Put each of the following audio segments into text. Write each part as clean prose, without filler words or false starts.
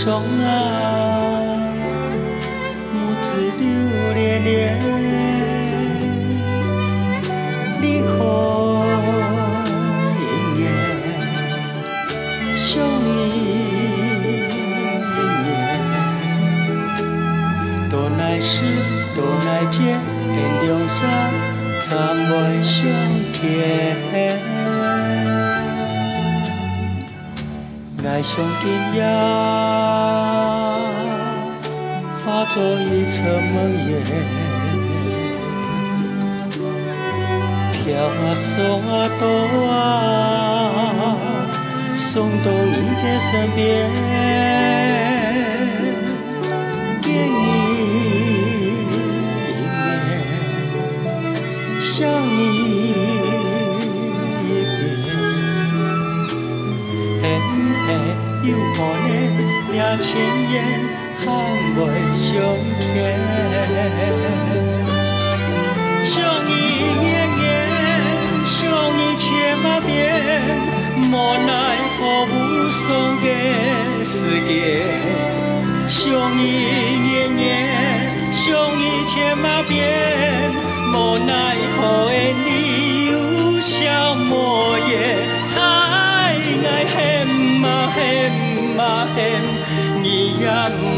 霜啊，母子流连连，你可永远相依。多乃是，多乃见，缘两山暂袂相欠。爱上紧也化作一层梦魇，飘送啊多啊，送到你的身边，给你一面，想你一遍。有可能两千年还袂相欠，相依年年，相依千万遍，无奈何无双的世界。相依年年，相依千万遍，无奈何的你有笑莫言，才爱恨嘛恨嘛恨，你也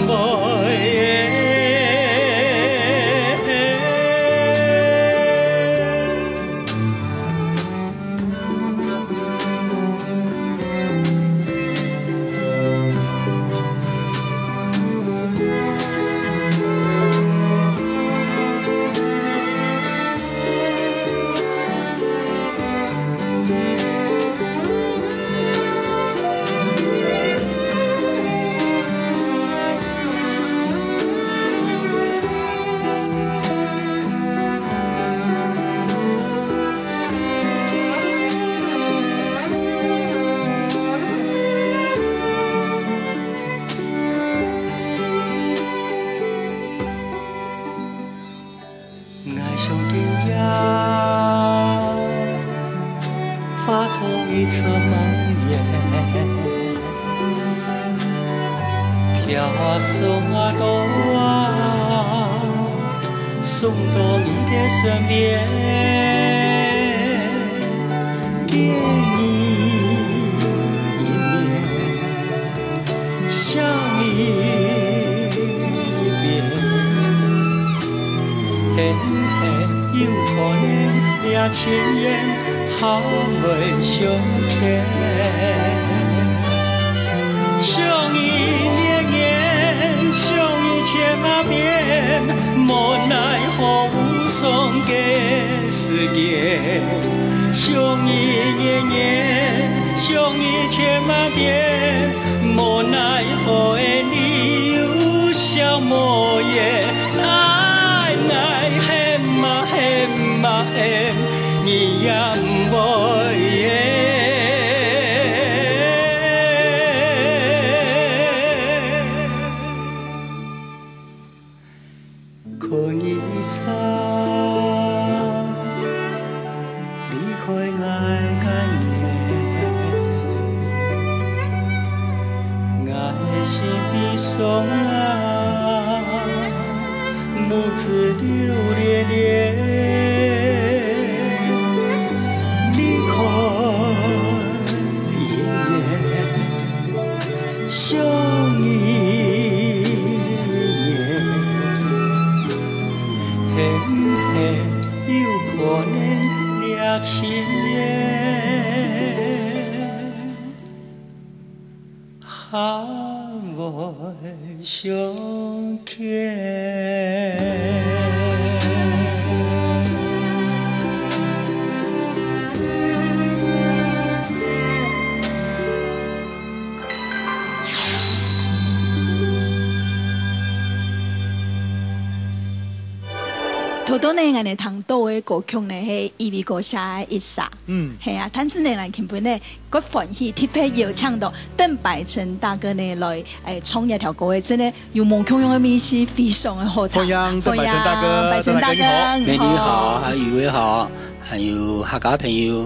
袂。化作一层梦魇，飘送啊多啊，送到你的身边，给你一面，想你一遍，嘿嘿，有可能两千年。还袂相欠，相依年年，相依千万遍，无奈何无双的世界。相依年年，相依千万遍，无奈何的你有笑莫言，才爱恨嘛恨嘛恨。你也袂可以散，离开爱爱心悲伤啊，母子流连连。相依年，嘿嘿，有可能两千年，还袂相欠。头头呢，我哋听到嘅歌曲呢，係意味歌寫嘅一剎，係啊，但是呢，嚟根本呢，個歡喜特別要唱到鄧百成大哥呢來唱一條歌嘅，真係有夢洶湧嘅意思，非常嘅好聽。歡迎鄧百成大哥，百成大哥，美女好，還有一位好，還有客家朋友。